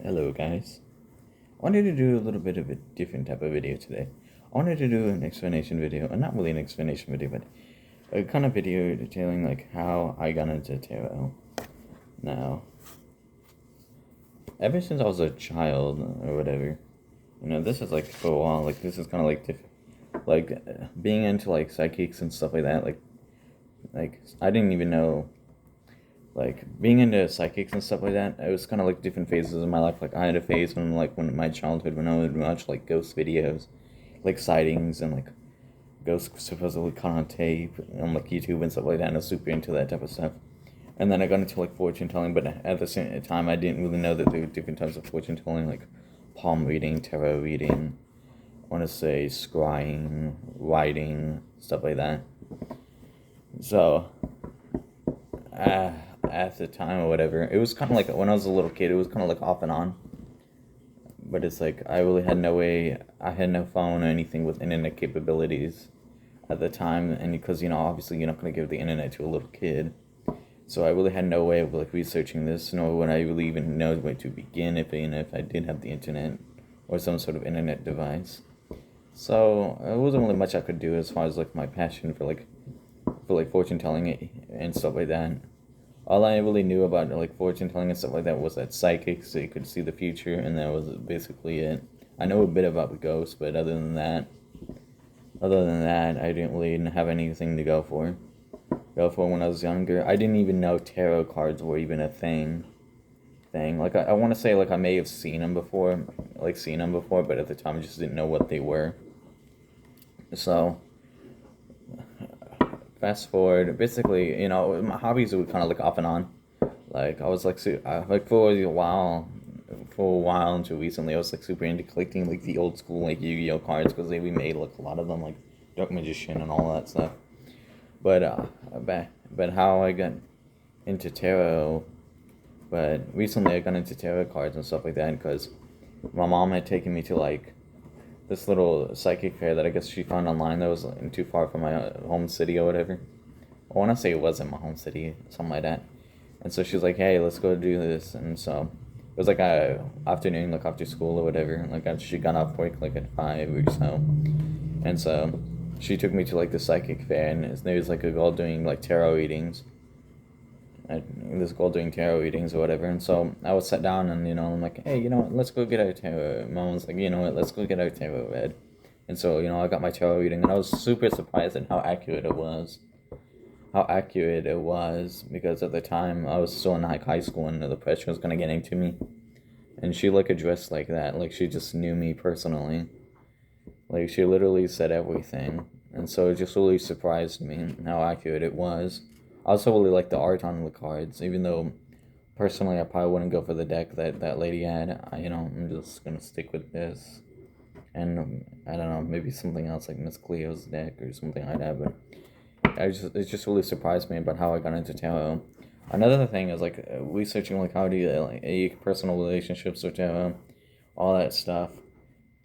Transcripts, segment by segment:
Hello guys. I wanted to do a little bit of a different type of video today. I wanted to do an explanation video, and not really an explanation video, but a kind of video detailing like how I got into tarot. Now, ever since I was a child or whatever, this is like for a while. Like this is kind of being into like psychics and stuff like that. Like I didn't even know like being into psychics and stuff like that. It was kind of like different phases in my life. Like I had a phase when my childhood when I would watch like ghost videos, like sightings and like ghosts supposedly caught on tape on like YouTube and stuff like that. And I was super into that type of stuff. And then I got into like fortune telling, but at the same time I didn't really know that there were different types of fortune telling, like palm reading, tarot reading. I want to say scrying, writing, stuff like that. So at the time or whatever, it was kind of like when I was a little kid, it was kind of like off and on. But it's like I really had no way, I had no phone or anything with internet capabilities at the time, and because obviously you're not going to give the internet to a little kid. So I really had no way of like researching this, nor would I really even know where to begin if I did have the internet or some sort of internet device. So it wasn't really much I could do as far as like my passion for fortune telling and stuff like that. All I really knew about like fortune telling and stuff like that was that psychics, so you could see the future, and that was basically it. I know a bit about ghosts, but other than that, I didn't really have anything to go for. Go for when I was younger. I didn't even know tarot cards were even a thing. Like I want to say like I may have seen them before, but at the time I just didn't know what they were. So fast forward, basically, my hobbies were kind of like off and on. Like I was like for a while until recently, I was like super into collecting like the old school like Yu-Gi-Oh cards because we made like a lot of them like Dark Magician and all that stuff. But but how I got into tarot, but recently I got into tarot cards and stuff like that because my mom had taken me to like this little psychic fair that I guess she found online that was like, too far from my home city or whatever. I want to say it wasn't my home city, something like that. And so she was like, "Hey, let's go do this." And so it was like a afternoon, like after school or whatever. She got off work like at 5 or so, and so she took me to like the psychic fair, and there was like a girl doing like tarot readings. This girl doing tarot readings or whatever, and so I was sat down and I'm like, "Hey, what? Let's go get our tarot." Mom was like, "You know what? Let's go get our tarot read." And so I got my tarot reading, and I was super surprised at how accurate it was. How accurate it was because at the time I was still in like high school and the pressure was gonna get into me. And she like addressed like that, like she just knew me personally. Like she literally said everything, and so it just really surprised me how accurate it was. I also really like the art on the cards, even though personally I probably wouldn't go for the deck that lady had. I'm just gonna stick with this, and I don't know, maybe something else like Miss Cleo's deck or something like that. But it just really surprised me about how I got into tarot. Another thing is like researching like how do you like personal relationships with tarot, all that stuff,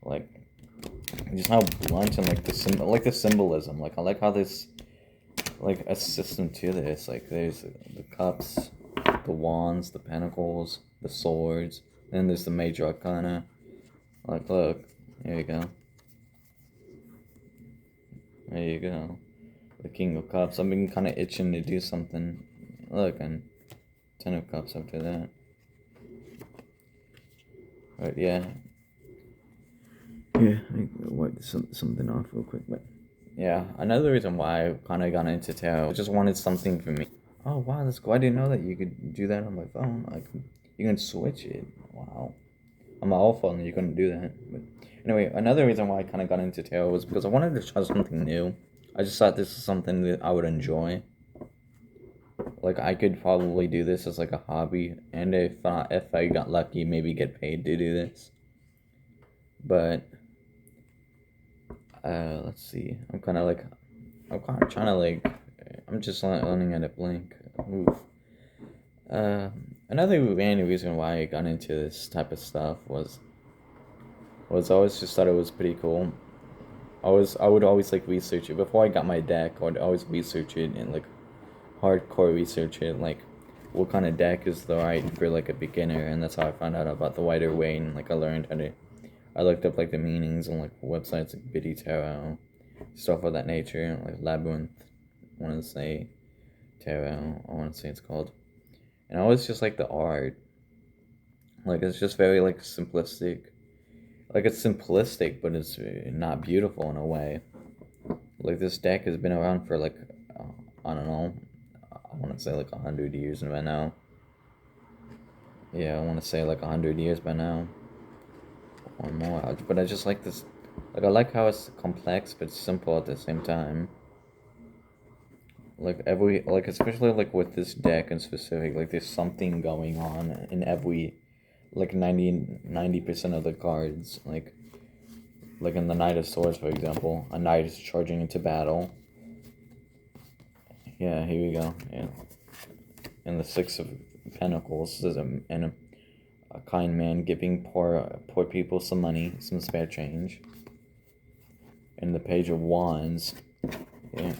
like just how blunt and like the symbolism. Like I like how this like a system to this. Like there's the cups, the wands, the pentacles, the swords, then there's the major arcana. Like look, there you go. There you go. The King of Cups. I've been kind of itching to do something. Look, and Ten of Cups after that. But yeah. Yeah, I wipe something off real quick. But yeah, another reason why I kind of got into tarot, I just wanted something for me. Oh wow, that's cool. I didn't know that you could do that on my phone. You can switch it. Wow. On my old phone, you couldn't do that. But anyway, another reason why I kind of got into tarot was because I wanted to try something new. I just thought this was something that I would enjoy. Like I could probably do this as like a hobby, and if I got lucky, maybe get paid to do this. But let's see. I'm kind of trying to like. I'm just learning how to blink. Oof. Another main reason why I got into this type of stuff was I always just thought it was pretty cool. I would always like research it before I got my deck. I would always research it and like hardcore research it. Like what kind of deck is the right for like a beginner, and that's how I found out about the Wider Way, and like I learned how to. I looked up like the meanings on like websites like Biddy Tarot, stuff of that nature, like Labyrinth. I want to say Tarot. I want to say it's called, and I always just like the art. Like it's just very like simplistic. Like it's simplistic, but it's not beautiful in a way. Like this deck has been around for like I don't know. I want to say like 100 years by now. Yeah, I want to say like 100 years by now, or more. But I just like this. Like I like how it's complex but simple at the same time. Like every like especially like with this deck in specific, like there's something going on in every like 90% of the cards. Like in the Knight of Swords, for example, a knight is charging into battle. Yeah, here we go. Yeah. In the Six of Pentacles, there's a kind man giving poor people some money, some spare change. In the Page of Wands, yeah.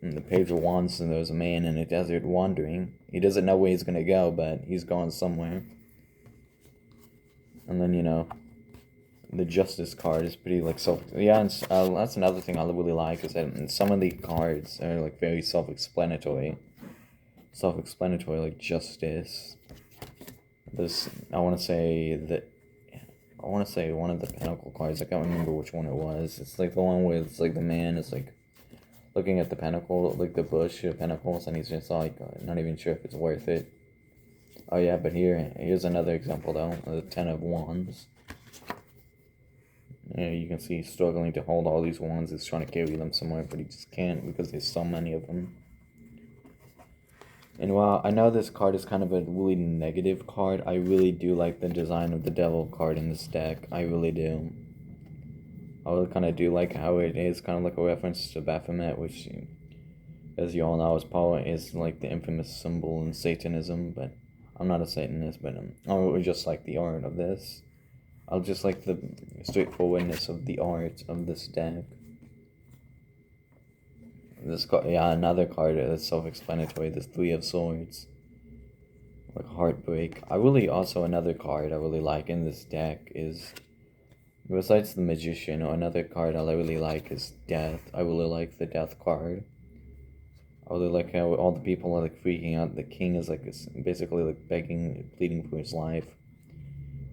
In the Page of Wands, and there's a man in a desert wandering. He doesn't know where he's gonna go, but he's going somewhere. And then the Justice card is pretty like self. Yeah, and that's another thing I really like is that some of the cards are like very self-explanatory. Self-explanatory, like Justice. This I want to say that. I want to say one of the Pentacle cards. I can't remember which one it was. It's like the one where it's like the man is like looking at the pentacle, like the bush of pentacles, and he's just like not even sure if it's worth it. Oh yeah, but here's another example though. The Ten of Wands. Yeah, you can see he's struggling to hold all these wands. He's trying to carry them somewhere, but he just can't because there's so many of them. And while I know this card is kind of a really negative card, I really do like the design of the Devil card in this deck. I really do. I really kind of do like how it is kind of like a reference to Baphomet, which, as you all know, is like the infamous symbol in Satanism. But I'm not a Satanist, but I really just like the art of this. I'll just like the straightforwardness of the art of this deck. This card, yeah, another card that's self-explanatory. This Three of Swords, like Heartbreak. Another card I really like in this deck is, besides the Magician, or another card I really like is Death. I really like the Death card. I really like how all the people are like freaking out. The king is like basically like begging, pleading for his life.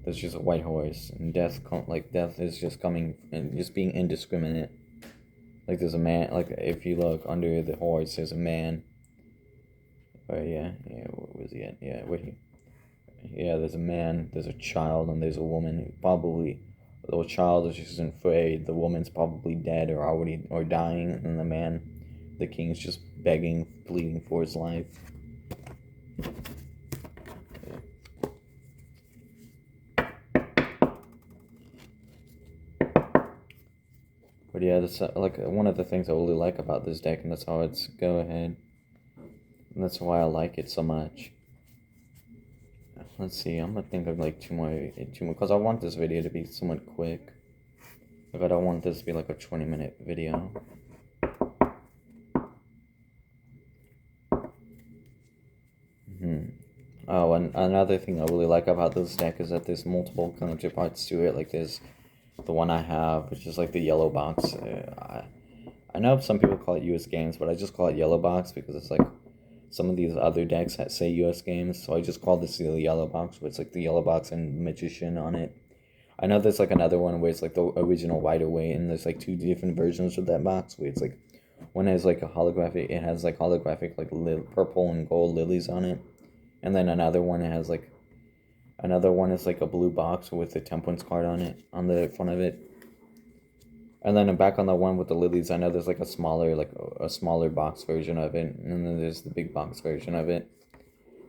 There's just a white horse, and death is just coming and just being indiscriminate. Like there's a man. Like if you look under the horse, there's a man. Oh yeah. What was he at? Yeah, wait. Yeah, there's a man. There's a child, and there's a woman. Probably the child is just afraid. The woman's probably dead or dying, and the king is just begging, pleading for his life. But yeah, that's like one of the things I really like about this deck, and that's how it's go ahead. And that's why I like it so much. Let's see, I'm gonna think of like two more, because I want this video to be somewhat quick. Like I don't want this to be like a 20-minute video. Oh, and another thing I really like about this deck is that there's multiple counterparts to it. Like there's the one I have, which is like the yellow box. I know some people call it US Games, but I just call it yellow box because it's like some of these other decks that say US Games, so I just call this the yellow box, but it's like the yellow box and Magician on it. I know there's like another one where it's like the original Wider Way, and there's like two different versions of that box where it's like one has like it has like holographic like purple and gold lilies on it, and then another one is like a blue box with the Temperance card on it on the front of it. And then back on the one with the lilies, I know there's like a smaller box version of it, and then there's the big box version of it.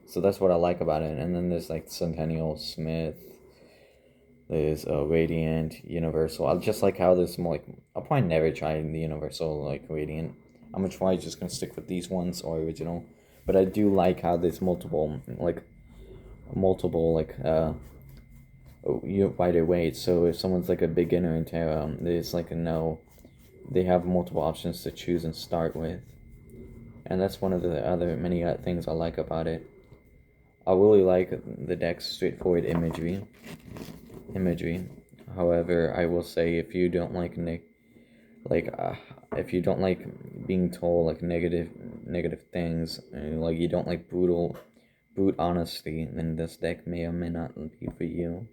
So that's what I like about it. And then there's like Centennial, Smith, there's Radiant, Universal. I just like how there's more like, I'll probably never try the Universal like Radiant. I'm probably just gonna stick with these ones or original. But I do like how there's multiple Wider Weight. So if someone's like a beginner in tarot, there's like they have multiple options to choose and start with. and that's one of the other many things I like about it. I really like the deck's straightforward imagery. However, I will say if you don't like if you don't like being told like negative things, and like you don't like brute honesty, then this deck may or may not be for you,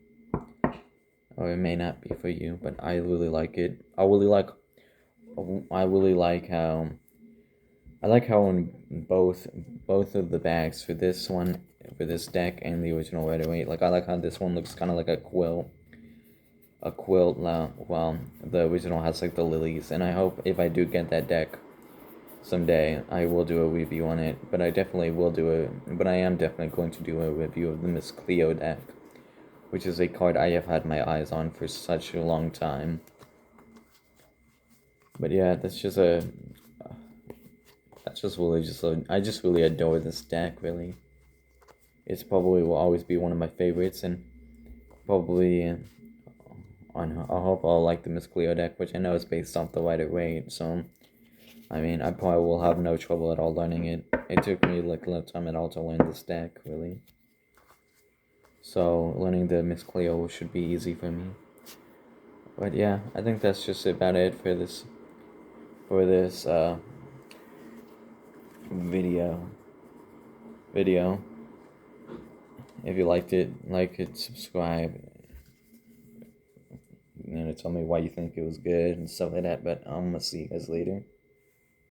or it may not be for you. But I really like it. I really like how in both of the bags for this one, for this deck and the original Rider Waite. Like I like how this one looks kind of like a quilt. Well, the original has like the lilies, and I hope if I do get that deck someday, I will do a review on it. But I definitely will do it. But I am definitely going to do a review of the Miss Cleo deck, which is a card I have had my eyes on for such a long time. But yeah, I just really adore this deck. Really, it's probably will always be one of my favorites, and probably I hope I'll like the Miss Cleo deck, which I know is based off the Rider Waite. So I mean, I probably will have no trouble at all learning it. It took me like a little time at all to learn this deck, really. So learning the Miss Cleo should be easy for me. But yeah, I think that's just about it for this video. If you liked it, like it, subscribe, tell me why you think it was good and stuff like that. But I'm gonna see you guys later.